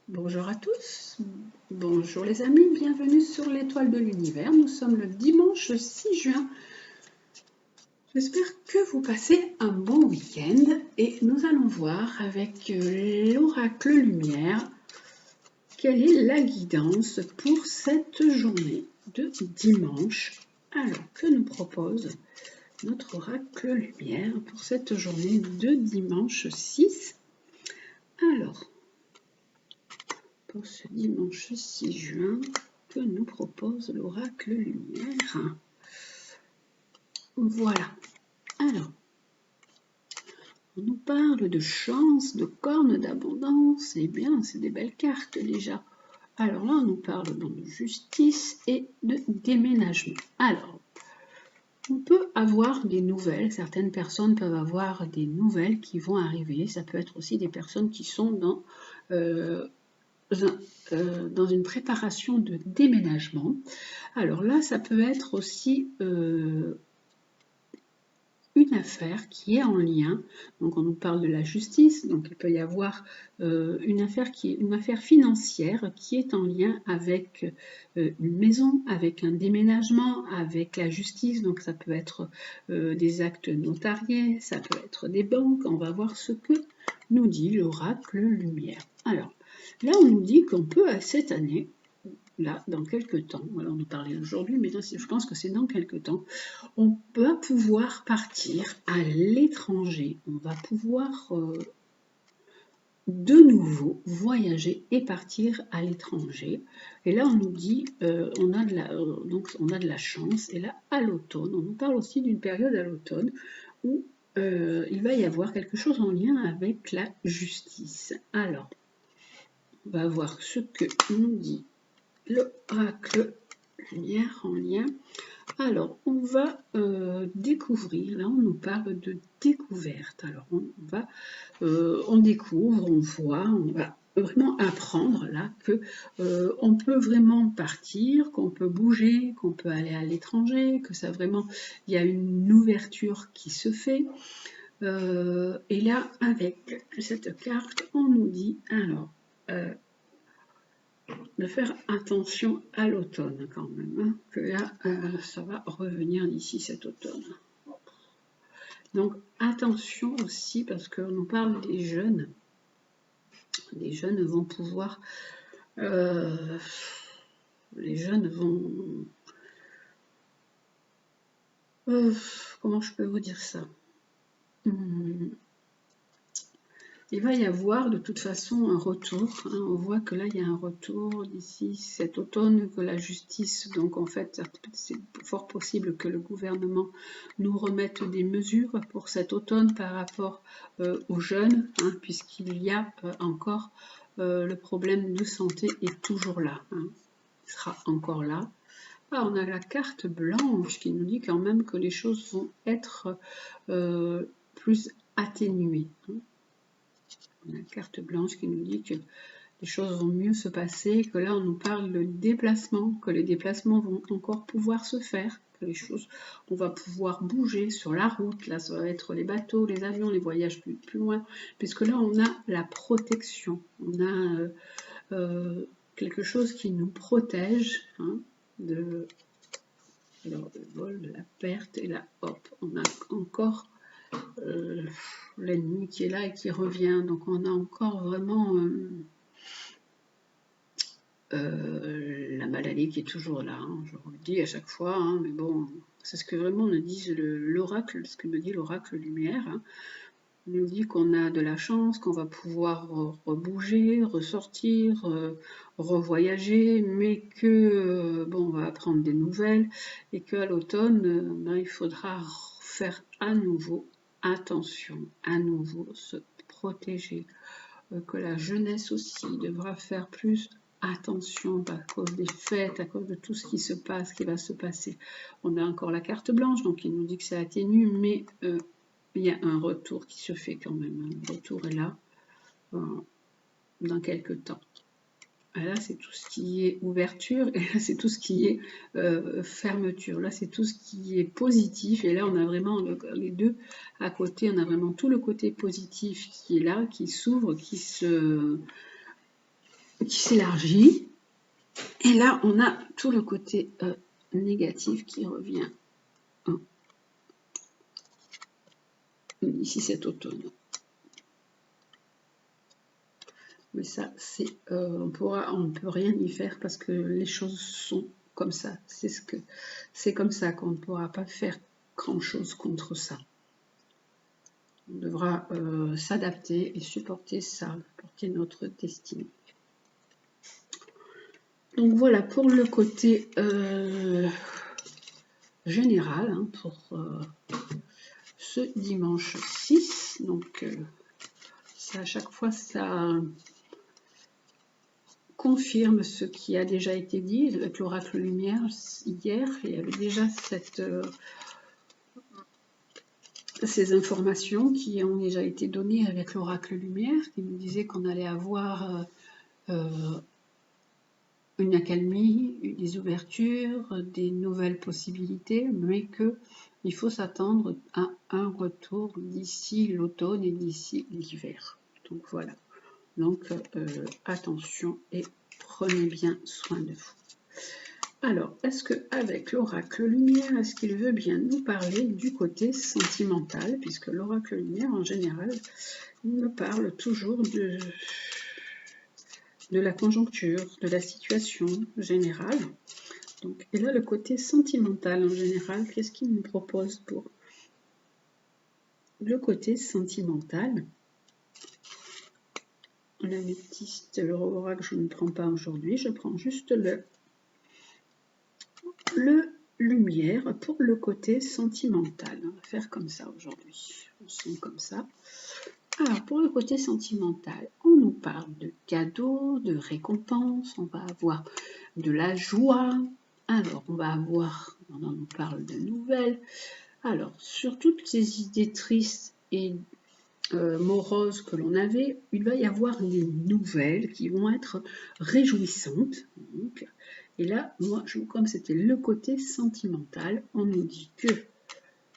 Bonjour à tous, bonjour les amis, bienvenue sur l'étoile de l'univers. Nous sommes le dimanche 6 juin. J'espère que vous passez un bon week-end et nous allons voir avec l'oracle lumière quelle est la guidance pour cette journée de dimanche. Alors, que nous propose notre oracle lumière pour cette journée de dimanche 6? Alors, pour ce dimanche 6 juin, que nous propose l'oracle lumière? Voilà. Alors, on nous parle de chance, de cornes, d'abondance. Eh bien, c'est des belles cartes déjà. Alors là, on nous parle donc de justice et de déménagement. Alors, on peut avoir des nouvelles. Certaines personnes peuvent avoir des nouvelles qui vont arriver. Ça peut être aussi des personnes qui sont dans une préparation de déménagement. Alors là, ça peut être aussi une affaire qui est en lien, donc on nous parle de la justice, donc il peut y avoir une affaire qui est une affaire financière qui est en lien avec une maison, avec un déménagement, avec la justice, donc ça peut être des actes notariés, ça peut être des banques. On va voir ce que nous dit l'oracle lumière. Alors, là, on nous dit qu'on peut, cette année, là, dans quelques temps, alors on nous parlait aujourd'hui, mais là, je pense que c'est dans quelques temps, on va pouvoir partir à l'étranger. On va pouvoir de nouveau voyager et partir à l'étranger. Et là, on nous dit, on a de la chance. Et là, à l'automne, on nous parle aussi d'une période à l'automne où il va y avoir quelque chose en lien avec la justice. Alors, on va voir ce que nous dit l'oracle lumière en lien. Alors, on va découvrir, là on nous parle de découverte. Alors, on découvre, on voit, on va vraiment apprendre là que on peut vraiment partir, qu'on peut bouger, qu'on peut aller à l'étranger, que ça vraiment, il y a une ouverture qui se fait. Et là, avec cette carte, on nous dit, alors, de faire attention à l'automne quand même, hein, que là, ça va revenir d'ici cet automne. Donc attention aussi parce qu'on nous parle des jeunes. Les jeunes vont pouvoir... les jeunes vont... comment je peux vous dire ça? Il va y avoir de toute façon un retour, hein. On voit que là il y a un retour d'ici cet automne, que la justice, donc en fait c'est fort possible que le gouvernement nous remette des mesures pour cet automne par rapport aux jeunes, hein, puisqu'il y a encore le problème de santé est toujours là, hein. Il sera encore là. Ah, on a la carte blanche qui nous dit quand même que les choses vont être plus atténuées, hein. La carte blanche qui nous dit que les choses vont mieux se passer, que là on nous parle de déplacement, que les déplacements vont encore pouvoir se faire, que les choses, on va pouvoir bouger sur la route, là ça va être les bateaux, les avions, les voyages plus loin, puisque là on a la protection, on a quelque chose qui nous protège, hein, de le vol, de la perte, et là hop, on a encore l'ennemi qui est là et qui revient, donc on a encore vraiment la maladie qui est toujours là, hein. Je vous le dis à chaque fois, hein, mais bon, c'est ce que vraiment nous dit l'oracle, ce que me dit l'oracle lumière, hein. Il nous dit qu'on a de la chance, qu'on va pouvoir rebouger, ressortir, revoyager, mais que bon, on va apprendre des nouvelles et qu'à l'automne, ben, il faudra faire à nouveau attention, à nouveau se protéger, que la jeunesse aussi devra faire plus attention à cause des fêtes, à cause de tout ce qui se passe, qui va se passer. On a encore la carte blanche, donc il nous dit que ça atténue, mais il y a un retour qui se fait quand même. Le retour est là dans quelques temps. Et là, c'est tout ce qui est ouverture, et là, c'est tout ce qui est fermeture. Là, c'est tout ce qui est positif, et là, on a vraiment les deux à côté. On a vraiment tout le côté positif qui est là, qui s'ouvre, qui se qui s'élargit. Et là, on a tout le côté négatif qui revient. Ici, cet automne. Mais ça, c'est on ne peut rien y faire parce que les choses sont comme ça. C'est comme ça qu'on ne pourra pas faire grand-chose contre ça. On devra s'adapter et supporter ça, supporter notre destinée. Donc voilà pour le côté général, hein, pour ce dimanche 6. Donc à chaque fois, ça confirme ce qui a déjà été dit avec l'oracle lumière hier. Il y avait déjà ces informations qui ont déjà été données avec l'oracle lumière, qui nous disait qu'on allait avoir une accalmie, des ouvertures, des nouvelles possibilités, mais qu'il faut s'attendre à un retour d'ici l'automne et d'ici l'hiver. Donc voilà. Donc attention et prenez bien soin de vous. Alors, est-ce qu'avec l'oracle lumière, est-ce qu'il veut bien nous parler du côté sentimental, puisque l'oracle lumière, en général, me parle toujours de la conjoncture, de la situation générale. Donc, et là, le côté sentimental, en général, qu'est-ce qu'il nous propose pour le côté sentimental? L'améthyste, l'oracle, je ne prends pas aujourd'hui, je prends juste le lumière pour le côté sentimental. On va faire comme ça aujourd'hui. On sent comme ça. Alors, pour le côté sentimental, on nous parle de cadeaux, de récompenses, on va avoir de la joie. Alors, on va avoir, on nous parle de nouvelles. Alors, sur toutes ces idées tristes et moroses que l'on avait, il va y avoir des nouvelles qui vont être réjouissantes. Donc, et là, moi, comme c'était le côté sentimental, on nous dit que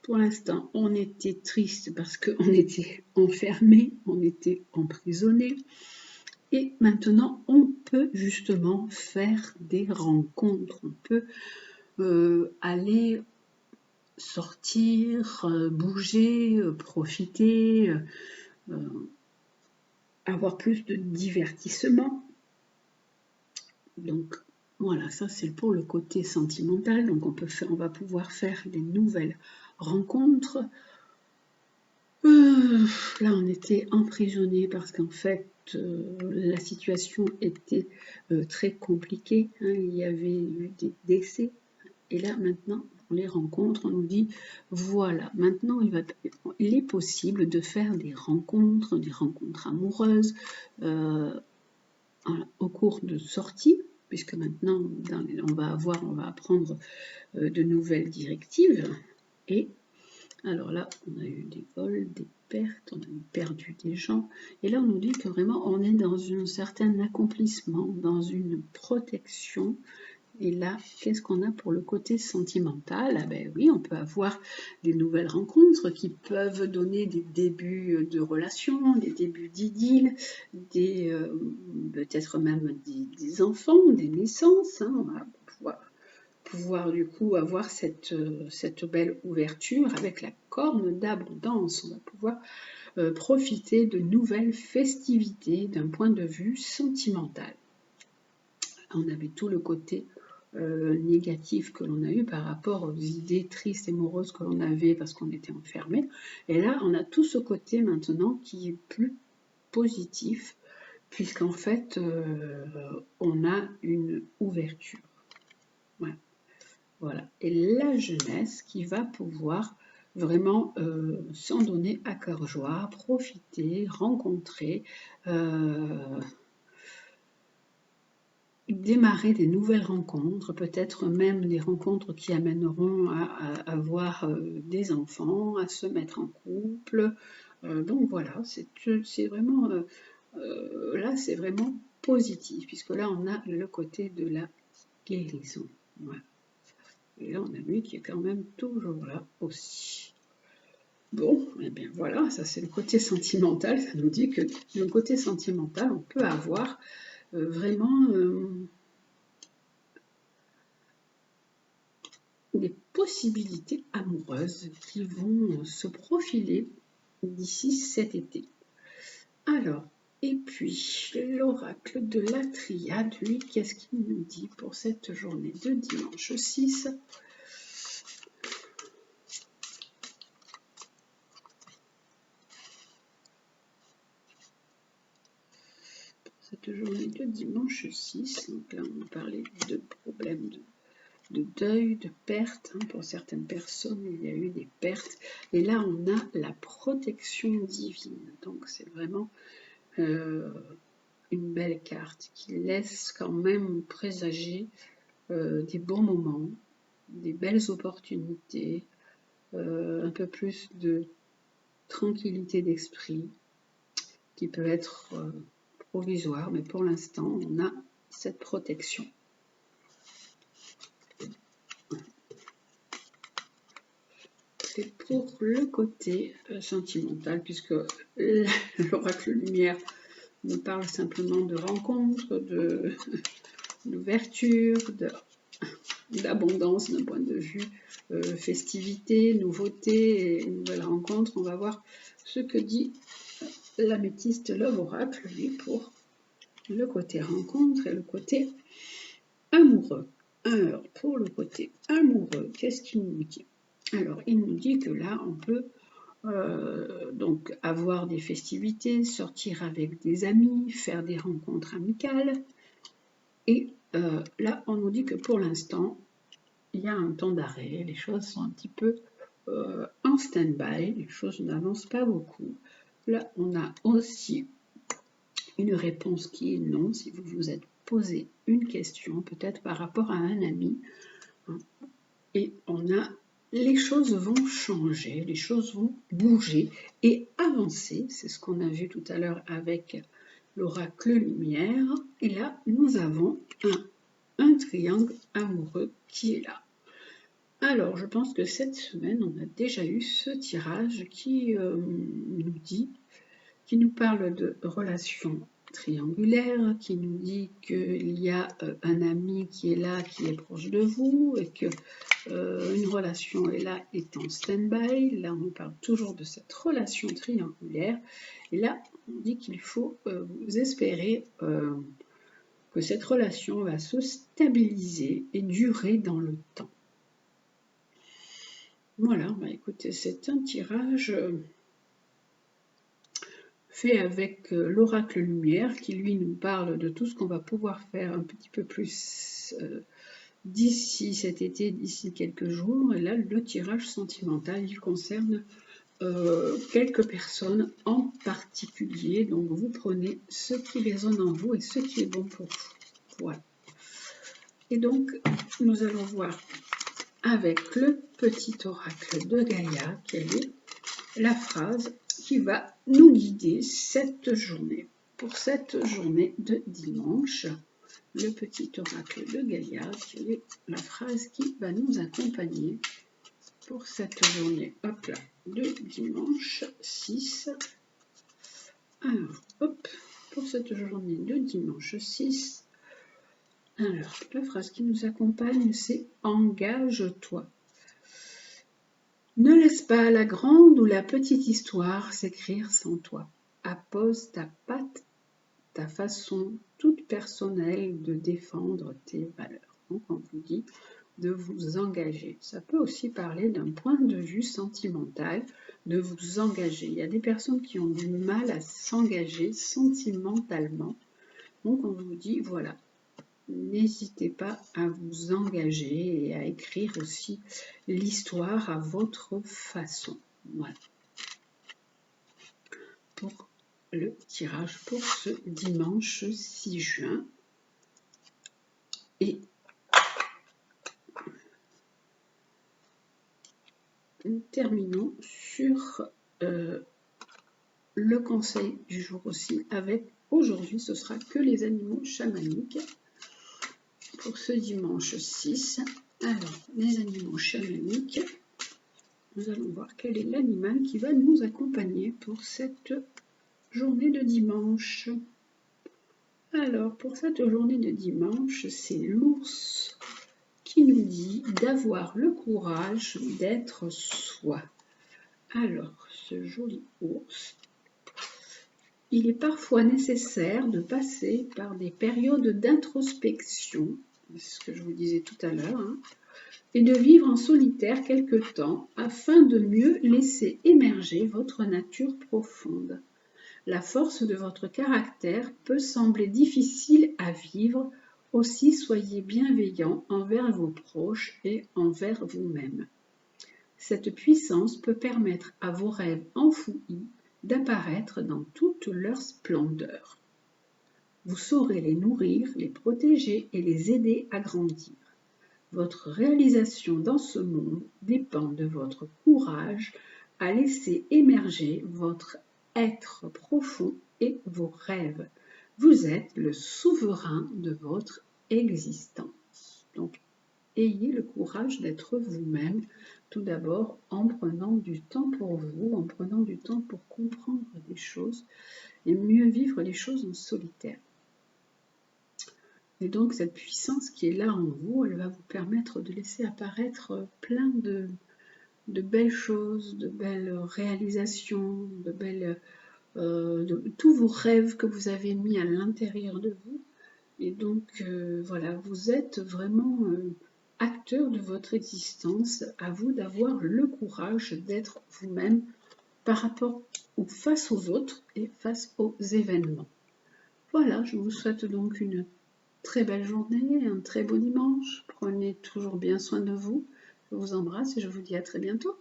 pour l'instant, on était triste parce qu'on était enfermé, on était emprisonné. Et maintenant, on peut justement faire des rencontres. On peut aller sortir, bouger, profiter, avoir plus de divertissement. Donc, voilà, ça c'est pour le côté sentimental. Donc on va pouvoir faire des nouvelles rencontres. Là, on était emprisonné parce qu'en fait, la situation était très compliquée. Hein, il y avait eu des décès. Et là, maintenant, pour les rencontres, on nous dit, voilà, maintenant, il est possible de faire des rencontres amoureuses au cours de sorties, puisque maintenant, on va apprendre de nouvelles directives. Et alors là, on a eu des vols, des pertes, on a perdu des gens. Et là, on nous dit que vraiment, on est dans un certain accomplissement, dans une protection. Et là, qu'est-ce qu'on a pour le côté sentimental? Ah ben oui, on peut avoir des nouvelles rencontres qui peuvent donner des débuts de relations, des débuts d'idylle, peut-être même des enfants, des naissances. Hein. On va pouvoir du coup avoir cette belle ouverture avec la corne d'abondance. On va pouvoir profiter de nouvelles festivités d'un point de vue sentimental. On avait tout le côté négatif que l'on a eu par rapport aux idées tristes et moroses que l'on avait parce qu'on était enfermé. Et là, on a tout ce côté maintenant qui est plus positif, puisqu'en fait, on a une ouverture. Ouais. Voilà. Et la jeunesse qui va pouvoir vraiment s'en donner à cœur joie, profiter, rencontrer, démarrer des nouvelles rencontres, peut-être même des rencontres qui amèneront à avoir des enfants, à se mettre en couple. Donc voilà, c'est vraiment là, c'est vraiment positif, puisque là, on a le côté de la guérison. Voilà. Et là, on a lui qui est quand même toujours là aussi. Bon, et bien voilà, ça c'est le côté sentimental. Ça nous dit que le côté sentimental, on peut avoir vraiment des possibilités amoureuses qui vont se profiler d'ici cet été. Alors, et puis l'oracle de la triade, lui, qu'est-ce qu'il nous dit pour cette journée de dimanche 6 ? Cette journée de dimanche 6, donc là on parlait de problèmes de deuil, de perte. Pour certaines personnes, il y a eu des pertes. Et là, on a la protection divine. Donc, c'est vraiment une belle carte qui laisse quand même présager des bons moments, des belles opportunités, un peu plus de tranquillité d'esprit qui peut être provisoire, mais pour l'instant, on a cette protection. C'est pour le côté sentimental, puisque l'oracle lumière nous parle simplement de rencontres, d'ouverture, d'abondance d'un point de vue festivité, nouveauté et nouvelle rencontre. On va voir ce que dit l'améthyste Love Oracle, lui, pour le côté rencontre et le côté amoureux. Alors, pour le côté amoureux, qu'est-ce qu'il nous dit ? Alors, il nous dit que là, on peut donc avoir des festivités, sortir avec des amis, faire des rencontres amicales. Et là, on nous dit que pour l'instant, il y a un temps d'arrêt, les choses sont un petit peu en stand-by, les choses n'avancent pas beaucoup. Là, on a aussi une réponse qui est non, si vous vous êtes posé une question, peut-être par rapport à un ami, hein, et on a les choses vont changer, les choses vont bouger et avancer. C'est ce qu'on a vu tout à l'heure avec l'oracle lumière. Et là, nous avons un triangle amoureux qui est là. Alors, je pense que cette semaine, on a déjà eu ce tirage qui nous dit, qui nous parle de relations triangulaire qui nous dit qu'il y a un ami qui est là, qui est proche de vous, et que une relation est là, est en stand-by. Là, on nous parle toujours de cette relation triangulaire. Et là, on dit qu'il faut vous espérer que cette relation va se stabiliser et durer dans le temps. Voilà, bah écoutez, c'est un tirage fait avec l'oracle lumière qui lui nous parle de tout ce qu'on va pouvoir faire un petit peu plus d'ici cet été, d'ici quelques jours. Et là, le tirage sentimental, il concerne quelques personnes en particulier. Donc, vous prenez ce qui résonne en vous et ce qui est bon pour vous. Voilà. Et donc, nous allons voir avec le petit oracle de Gaïa quelle est la phrase qui va nous guider cette journée. Pour cette journée de dimanche, le petit oracle de Gaïa, quelle est la phrase qui va nous accompagner pour cette journée, hop là, de dimanche 6. Alors, hop, pour cette journée de dimanche 6, alors, la phrase qui nous accompagne, c'est « Engage-toi ». Ne laisse pas la grande ou la petite histoire s'écrire sans toi. Appose ta patte, ta façon toute personnelle de défendre tes valeurs. Donc, on vous dit de vous engager. Ça peut aussi parler d'un point de vue sentimental, de vous engager. Il y a des personnes qui ont du mal à s'engager sentimentalement. Donc, on vous dit, voilà, n'hésitez pas à vous engager et à écrire aussi l'histoire à votre façon. Voilà. Pour le tirage pour ce dimanche 6 juin. Et nous terminons sur le conseil du jour aussi avec aujourd'hui, ce sera que les animaux chamaniques. Pour ce dimanche 6, alors les animaux chamaniques, nous allons voir quel est l'animal qui va nous accompagner pour cette journée de dimanche. Alors, pour cette journée de dimanche, c'est l'ours qui nous dit d'avoir le courage d'être soi. Alors, ce joli ours, il est parfois nécessaire de passer par des périodes d'introspection, c'est ce que je vous disais tout à l'heure, hein, et de vivre en solitaire quelque temps afin de mieux laisser émerger votre nature profonde. La force de votre caractère peut sembler difficile à vivre, aussi soyez bienveillant envers vos proches et envers vous-même. Cette puissance peut permettre à vos rêves enfouis d'apparaître dans toute leur splendeur. Vous saurez les nourrir, les protéger et les aider à grandir. Votre réalisation dans ce monde dépend de votre courage à laisser émerger votre être profond et vos rêves. Vous êtes le souverain de votre existence. Donc, ayez le courage d'être vous-même, tout d'abord en prenant du temps pour vous, en prenant du temps pour comprendre les choses et mieux vivre les choses en solitaire. Et donc cette puissance qui est là en vous, elle va vous permettre de laisser apparaître plein de belles choses, de belles réalisations, de tous vos rêves que vous avez mis à l'intérieur de vous. Et donc voilà, vous êtes vraiment acteur de votre existence. À vous d'avoir le courage d'être vous-même par rapport ou face aux autres et face aux événements. Voilà, je vous souhaite donc une très belle journée, un très beau dimanche. Prenez toujours bien soin de vous. Je vous embrasse et je vous dis à très bientôt.